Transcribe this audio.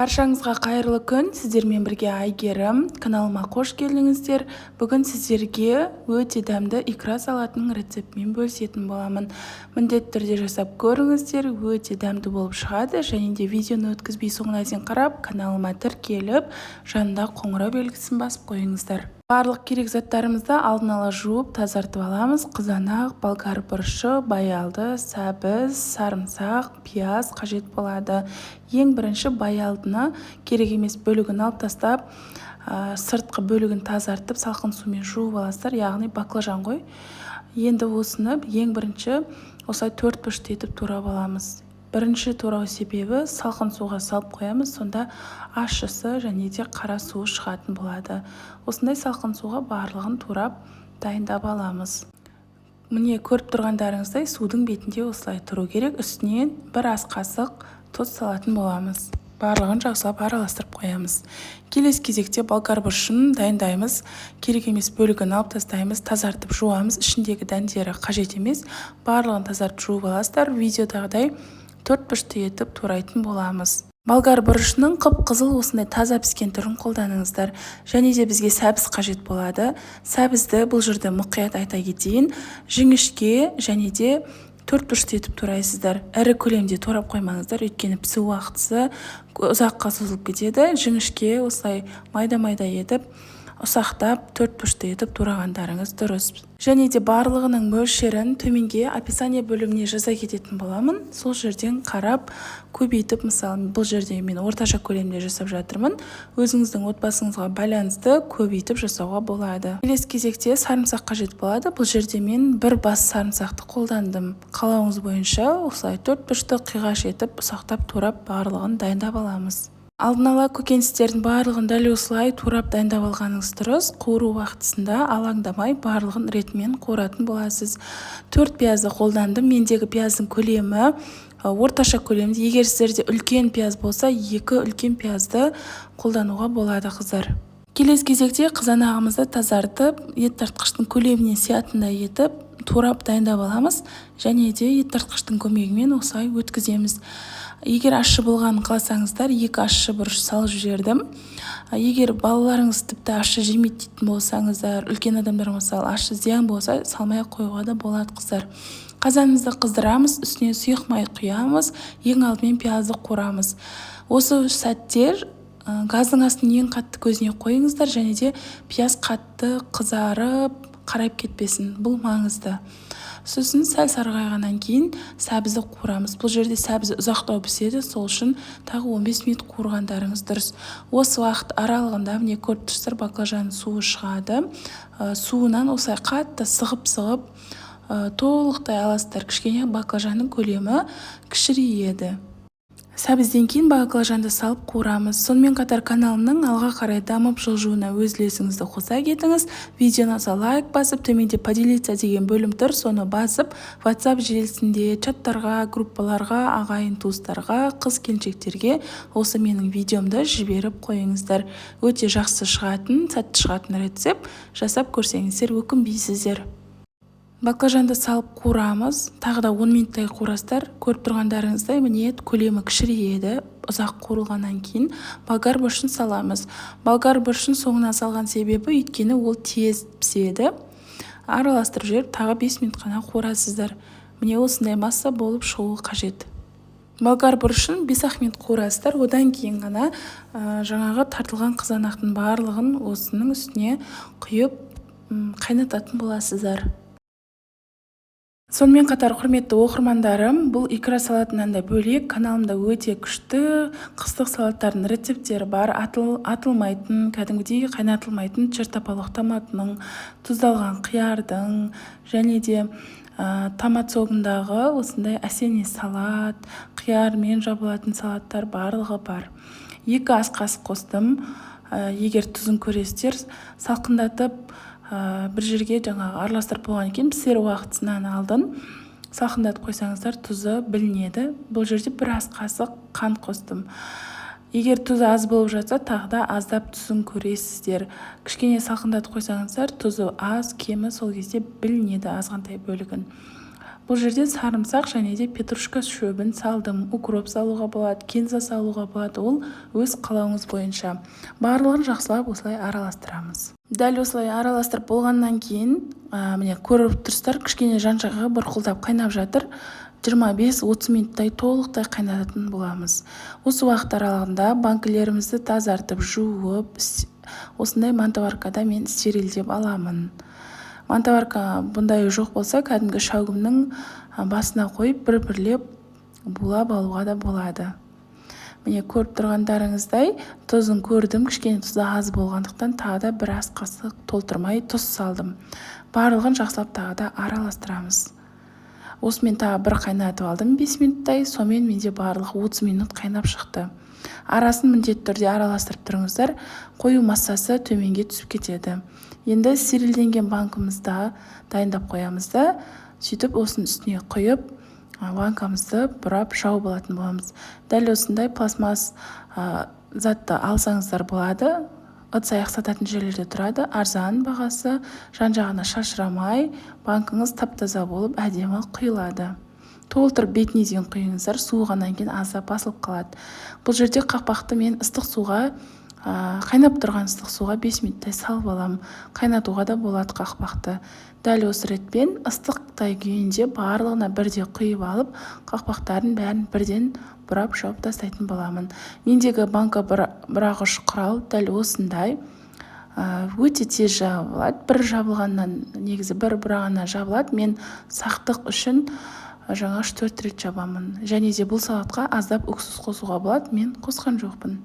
Баршаңызға қайырлы күн, сіздермен бірге Айгерім. Каналыма қош келдіңіздер. Бүгін сіздерге өте дәмді икра салатының рецептімен бөлісетін боламын. Міндетті түрде жасап көріңіздер, өте дәмді болып шығады. Және де видеоны өткізбей соңына дейін қарап, каналыма тіркеліп, жанында қоңырау белгісін басып қойыңыздар. Барлық керек заттарымызды алдын ала жуып, тазартып аламыз. Қызанақ, болгар бұрышы, баялды, сәбіз, сарымсақ, пияз қажет болады. Ең бірінші баялдыны керек емес бөлігін алып тастап, сыртқы бөлігін тазартып, салқын сумен жуып аласыздар, яғни баклажан ғой. Енді осыны ең бірінші осылай 4 бөлікке етіп турап аламыз. Бірінші турау себебі салқын суға салып қоямыз, сонда ащысы және де қара суы шығатын болады. Осындай салқын суға барлығын турап дайындап аламыз. Міне көріп тұрғандарыңыздай судың бетінде осылай тұру керек. Үстінен бір ас қасық тұз салатын боламыз. Барлығын жақсылап араластырып қоямыз. Келесі кезекте болгар бұрышын дайындаймыз. Керек емес бөлігін алып тастаймыз, тазартып жуамыз. Ішіндегі дәндері қажет емес. Барлығын тазартып жуып аласыздар. Видеодағыдай 4 бөлікке етіп турайтын боламыз. Болгар бұрышының қып-қызыл осындай таза піскен түрін қолданыңыздар. Және де бізге сәбіз қажет болады. Сәбізді бұл жерде мұқият айта кетейін. Жіңішке және де 4 бөлікке етіп турайсыздар. Ірі көлемде турап қоймаңыздар, өйткені пісу уақыты ұзаққа созылып кетеді. Жіңішке осылай майда-майда етіп, ұсақтап 4 бөлікке етіп турағандарыңыз дұрыс. Және де барлығының мөлшерін төменге описание бөліміне жаза кететін боламын. Сол жерден қарап, көбейтіп, мысалы бұл жерде мен орташа көлемде жасап жатырмын. Өзіңіздің отбасыңызға байланысты көбейтіп жасауға болады. Келесі кезекте сарымсақ қажет болады. Бұл жерде мен бір бас сарымсақты қолдандым. Қалауыңыз бойынша осылай 4 бөлікті қиғаш етіп, ұсақтап турап барлығын дайындап аламыз. Алдын ала көкөністердің барлығын дәл осылай турап дайындап алғаныңыз дұрыс. Қуыру уақытысында алаңдамай барлығын ретімен қуыратын боласыз. 4 пиязды қолдандым. Мендегі пияздың көлемі орташа көлемде. Егер сіздерде үлкен пияз болса, 2 үлкен пиязды қолдануға болады, қыздар. Келесі кезекте қызанағымызды тазартып, ет тартқыштың көлеміне сиятындай етіп, турап дайындап аламыз. Және де ет тартқыштың көмегімен осылай өткіземіз. Егер ащы болғанын қаласаңыздар, 2 ащы бұрыш салып жібердім. Егер балаларыңыз тіпті ащы жемейді дейтін болсаңыздар, үлкен адамдар мысалы ащы зиян болса, салмай қоюға да болады, қыздар. Қазанымызды қыздырамыз, үстіне сұйық май құямыз, ең алдымен пиязды қуырамыз. Осы сәттер газдың астын ең қатты көзіне қойыңыздар, және де пияз қатты қызарып, қарайып кетпесін. Бұл маңызды. Сосын сәл сарғайғаннан кейін сәбізді қуырамыз. Бұл жерде сәбіз ұзақтау піседі, сол үшін тағы 15 минут қуырғандарыңыз дұрыс. Осы уақыт аралығында міне көріп тұрсыздар, баклажанның суы шығады. Суынан осылай қатты сығып толықтай аласыздар. Кішкене баклажанның көлемі кішірейеді. Сәбізден кейін баклажанды салып қуырамыз. Сонымен қатар каналымның алға қарай дамып жылжуына өз үлесіңізді қоса кетіңіз. Видеоны лайк басып, төменде поделиться деген бөлім тұр, соны басып, WhatsApp желісінде чаттарға, группаларға, ағайын туыстарға, қыз-келіншектерге осы менің видеомды жіберіп қойыңыздар. Өте жақсы шығатын, сәтті шығатын рецепт жасап көрсеңіздер өкінбейсіздер. Баклажанды салып қуырамыз. Тағы да 10 минуттай қуырасыздар. Көріп тұрғандарыңыздай міне көлемі кішірейеді. Ұзақ қуырылғаннан кейін болгар бұрышын саламыз. Болгар бұрышын соңына салған себебі өйткені ол тез піседі. Араластырып жіберіп тағы 5 минут қана қуырасыздар. Міне осындай масса болып шығуы қажет. Болгар бұрышын 5 минут қуырасыздар. Одан кейін ғана жаңағы тартылған қызанақтың барлығын осының үстіне құйып қайнататын боласыздар. Сонымен қатар, құрметті оқырмандарым, бұл икра салатынан да бөлек каналымда өте күшті қыстық салаттардың рецепттері бар. Атылмайтын, кәдімгідей қайнатылмайтын чертополох томатының, тұздалған қиярдың, және де томат согындағы осындай осенний салат, қиярмен жабылатын салаттар барлығы бар. 2 ас қасық қостым. Егер тұзын көресіздер, салқындатып бір жерге жаңағы араластырып болған екен, пісер уақытысынан алдын салқындатып қойсаңыздар, тұзы білінеді. Бұл жерде 1 ас қасық қант қостым. Егер тұзы аз болып жатса, тағы да аздап тұзын көресіздер. Кішкене салқындатып қойсаңыздар, тұзы аз, кемі сол кезде білінеді азғантай бөлігін. Бұл жерде сарымсақ және де петрушка шөбін салдым. Укроп салуға болады, кинза салуға болады, ол өз қалауыңыз бойынша. Барлығын жақсылап осылай араластырамыз. Дәл осылай араластырып болғаннан кейін, міне көріп тұрсыздар, кішкене жан-жағы бұрқылдап қайнап жатыр. 25-30 минуттай толықтай қайнататын боламыз. Осы уақыт аралығында банкілерімізді тазартып, жуып, осындай мантоваркада мен стерилдеп аламын. Мантоварка бұндай жоқ болса, кәдімгі шәугімнің басына қойып бір-бірлеп булап алуға да болады. Міне көріп тұрғандарыңыздай, тұзын көрдім, кішкене тұзы аз болғандықтан тағы да бір ас қасық толтырмай тұз салдым. Барлығын жақсылап тағы да араластырамыз. Осымен тағы бір қайнатып алдым 5 минуттай, сонымен менде барлығы 30 минут қайнап шықты. Арасын міндетті түрде араластырып тұрыңыздар, қою массасы төменге түсіп кетеді. Енді стерилденген банкымызда дайындап қоямыз да, сөйтіп осының үстіне құйып, банкамызды бұрап жауып алатын боламыз. Дәл осындай пластмасс затты алсаңыздар болады. Ыдыс-аяқ сататын жерлерде тұрады, арзан бағасы, жан-жағына шашырамай, банкыңыз тап-таза болып әдемі құйылады. Толтырып бетіне дейін құйыңыздар, суығаннан кейін аздап басылып қалады. Бұл жерде қақпақты мен ыстық суға, қайнап тұрған ыстық суға 5 минуттай салып аламын. Қайнатуға да болады қақпақты. Дәл осы ретпен ыстықтай күйінде барлығына бірде құйып алып, қақпақтарын бәрін бірден бұрап жауып тастайтын боламын. Мендегі банка бұрағыш құрал дәл осындай. Өте тез жабылады. Бір жабылғаннан, негізі бір бұрағына жабылады. Мен сақтық үшін жаңа 4 рет жабамын. Және де бұл салатқа аздап уксус қосуға болады. Мен қосқан жоқпын.